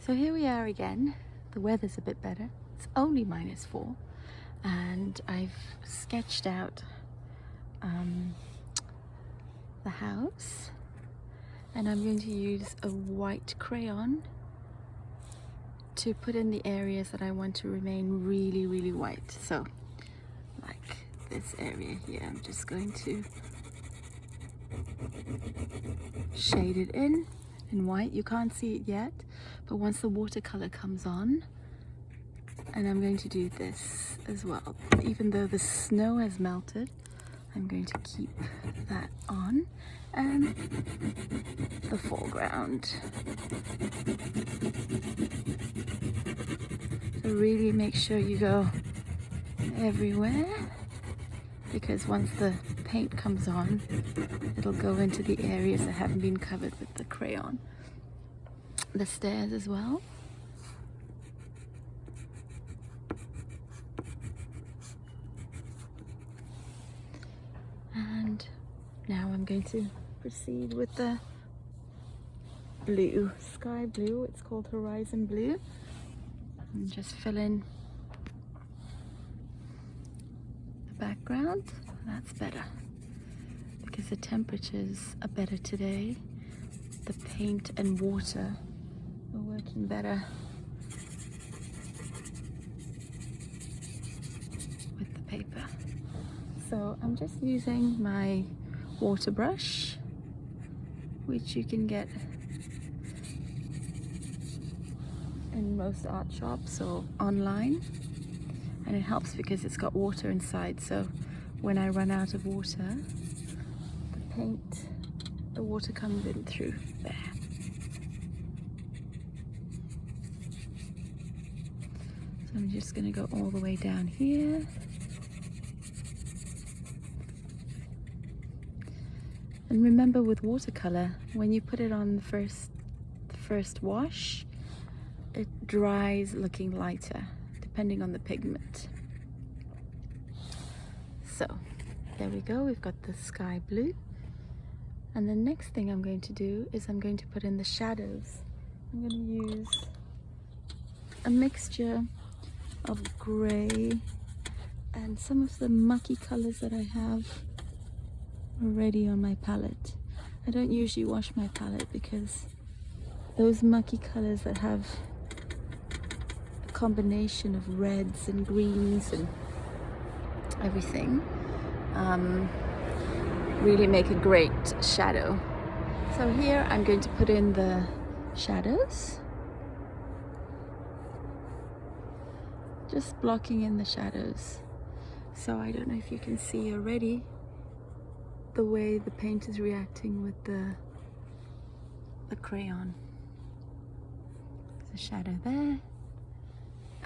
So here we are again. The weather's a bit better. It's only -4, and I've sketched out the house, and I'm going to use a white crayon to put in the areas that I want to remain really white. So like this area here, I'm just going to shade it in white. You can't see it yet, but once the watercolor comes on, and I'm going to do this as well, even though the snow has melted, I'm going to keep that on, and the foreground. So really make sure you go everywhere, because once the paint comes on, it'll go into the areas that haven't been covered with the crayon. The stairs as well. And now I'm going to proceed with the blue, sky blue. It's called horizon blue. And just fill in the background. That's better because the temperatures are better today. The paint and water are working better with the paper. So I'm just using my water brush, which you can get in most art shops or online, and it helps because it's got water inside, so when I run out of water, the water comes in through there. So I'm just going to go all the way down here. And remember, with watercolor, when you put it on the first wash, it dries looking lighter depending on the pigment. So there we go, we've got the sky blue. And the next thing I'm going to do is I'm going to put in the shadows. I'm going to use a mixture of gray and some of the mucky colors that I have already on my palette. I don't usually wash my palette because those mucky colors that have a combination of reds and greens and everything really make a great shadow. So here I'm going to put in the shadows, just blocking in the shadows. So I don't know if you can see already the way the paint is reacting with the crayon. There's a shadow there,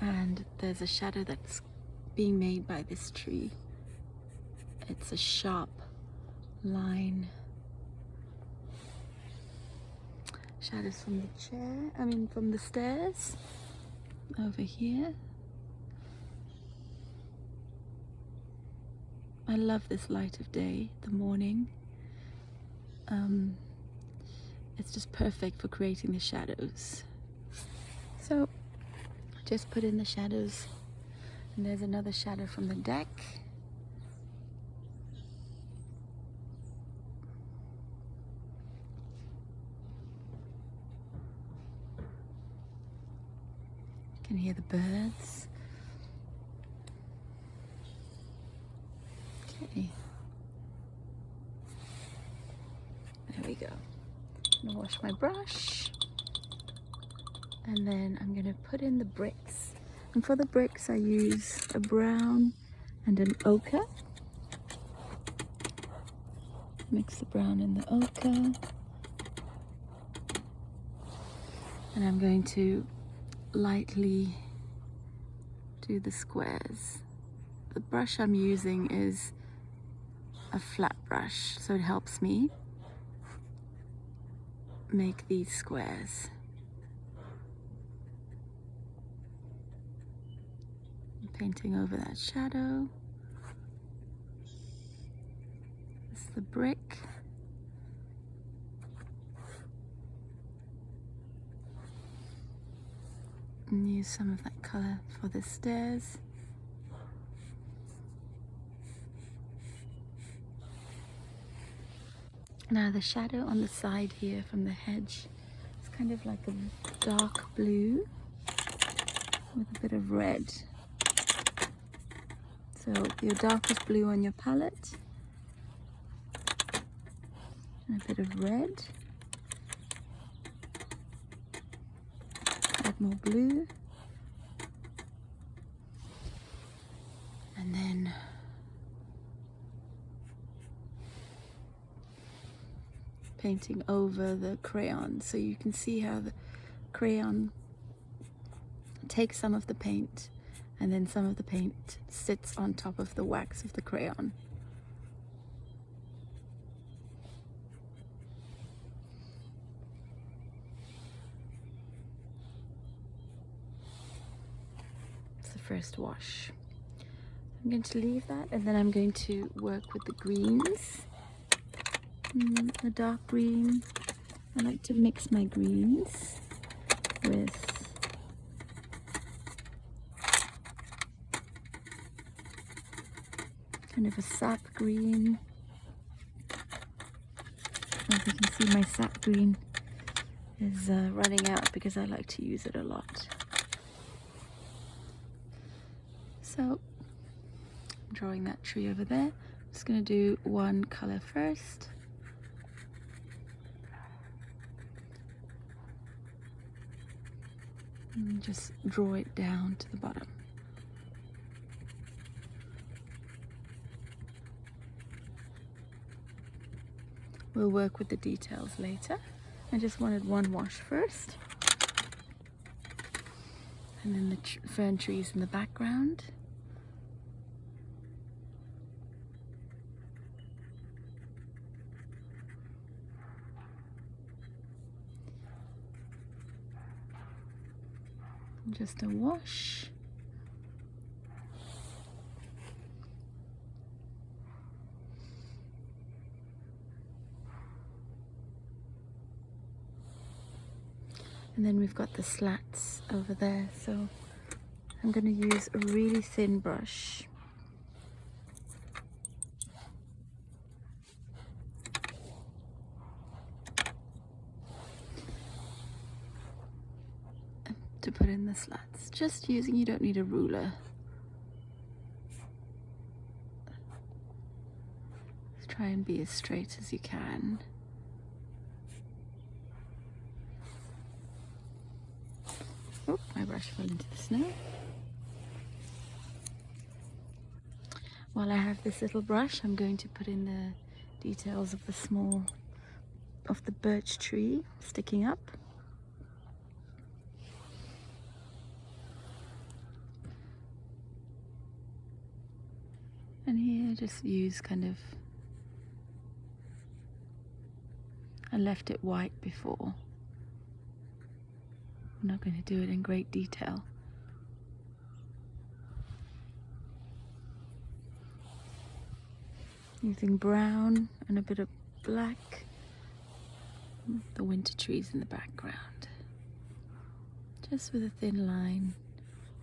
and there's a shadow that's being made by this tree. It's a sharp line. Shadows from the from the stairs over here. I love this light of day, the morning. It's just perfect for creating the shadows. So just put in the shadows, and there's another shadow from the deck. You can hear the birds. Okay. There we go. I'm gonna wash my brush, and then I'm gonna put in the bricks. And for the bricks, I use a brown and an ochre. Mix the brown and the ochre. And I'm going to lightly do the squares. The brush I'm using is a flat brush, so it helps me make these squares. I'm painting over that shadow. This is the brick. And use some of that color for the stairs. Now the shadow on the side here from the hedge is kind of like a dark blue with a bit of red. So your darkest blue on your palette and a bit of red. Add more blue. And then painting over the crayon, so you can see how the crayon takes some of the paint and then some of the paint sits on top of the wax of the crayon. It's the first wash. I'm going to leave that, and then I'm going to work with the greens. A dark green. I like to mix my greens with kind of a sap green. As you can see, my sap green is running out because I like to use it a lot. So I'm drawing that tree over there. I'm just going to do one color first. And just draw it down to the bottom. We'll work with the details later. I just wanted one wash first. And then the fern trees in the background. Just a wash. And then we've got the slats over there, so I'm going to use a really thin brush. To put in the slats, just using, you don't need a ruler. Just try and be as straight as you can. Oh, my brush fell into the snow. While I have this little brush, I'm going to put in the details of the birch tree sticking up. And here, just use kind of, I left it white before. I'm not going to do it in great detail. Using brown and a bit of black. The winter trees in the background. Just with a thin line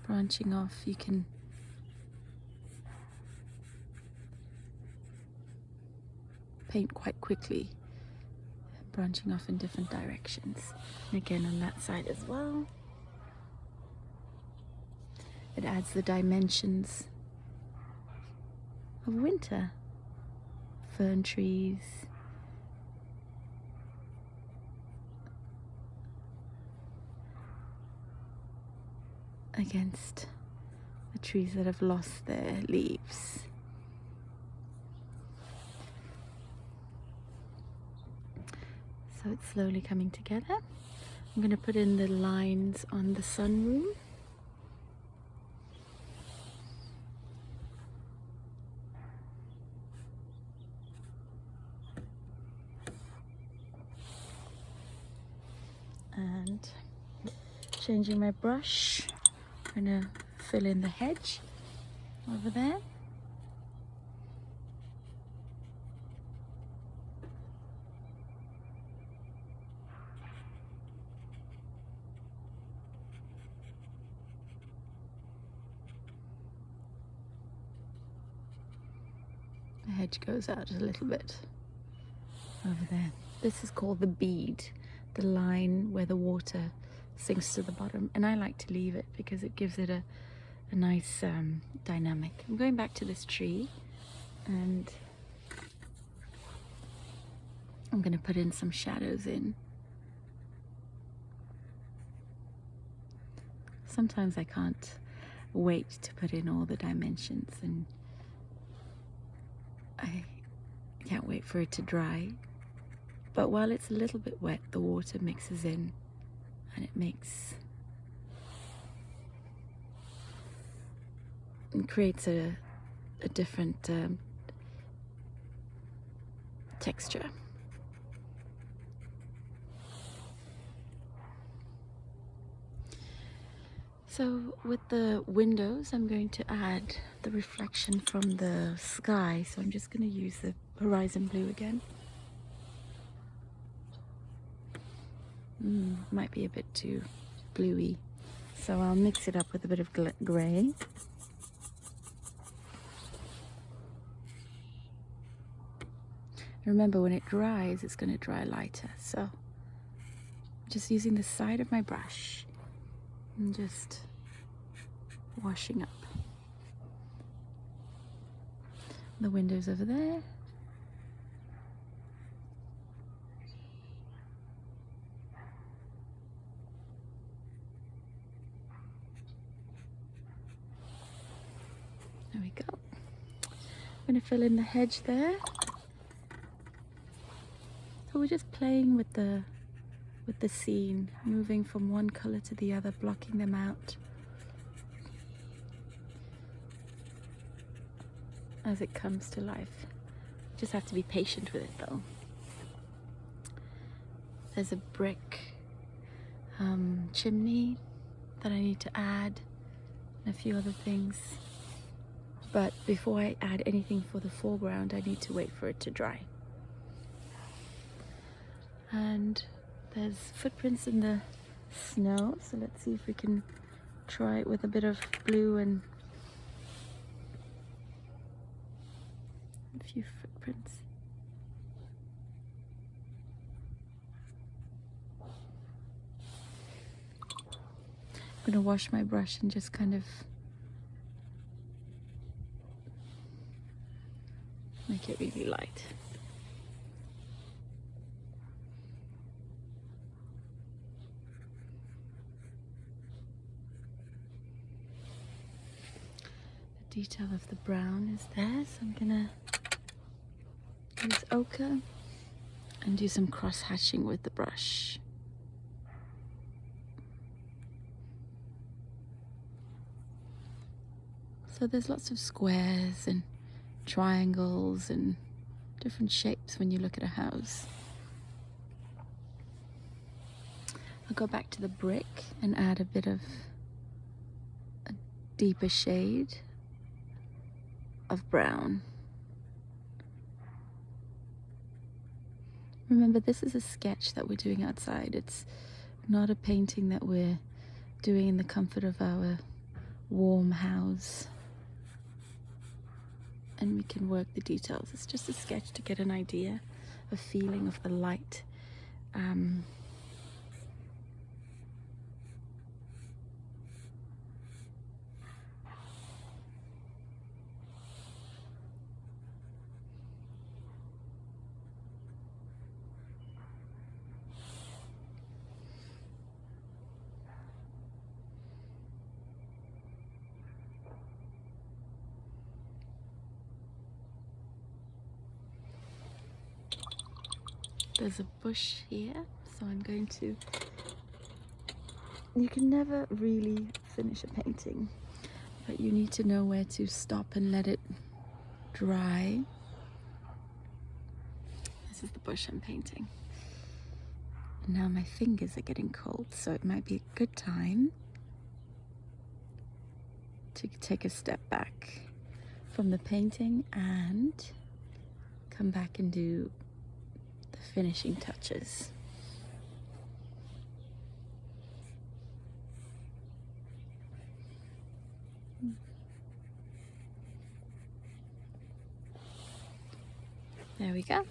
branching off, you can paint quite quickly, branching off in different directions. And again on that side as well. It adds the dimensions of winter. Fern trees. Against the trees that have lost their leaves. So it's slowly coming together. I'm going to put in the lines on the sunroom. And changing my brush, I'm going to fill in the hedge over there. hedge goes out a little bit over there. This is called the bead, the line where the water sinks to the bottom, and I like to leave it because it gives it a nice dynamic. I'm going back to this tree and I'm going to put in some shadows in. Sometimes I can't wait to put in all the dimensions, and I can't wait for it to dry. But while it's a little bit wet, the water mixes in and it creates a different texture. So with the windows, I'm going to add the reflection from the sky. So I'm just going to use the horizon blue again. Might be a bit too bluey, so I'll mix it up with a bit of grey. Remember, when it dries, it's going to dry lighter. So just using the side of my brush and just washing up the windows over there. There we go. I'm going to fill in the hedge there. So we're just playing with the scene, moving from one color to the other, blocking them out as it comes to life. Just have to be patient with it though. There's a brick chimney that I need to add, and a few other things. But before I add anything for the foreground, I need to wait for it to dry. And there's footprints in the snow, so let's see if we can try it with a bit of blue and a few footprints. I'm going to wash my brush and just kind of make it really light. The detail of the brown is there, so I'm gonna use ochre and do some cross hatching with the brush. So there's lots of squares and triangles and different shapes when you look at a house. I'll go back to the brick and add a bit of a deeper shade of brown. Remember, this is a sketch that we're doing outside. It's not a painting that we're doing in the comfort of our warm house. And we can work the details. It's just a sketch to get an idea, a feeling of the light. There's a bush here, so I'm going to... You can never really finish a painting, but you need to know where to stop and let it dry. This is the bush I'm painting. And now my fingers are getting cold, so it might be a good time to take a step back from the painting and come back and do the finishing touches. There we go.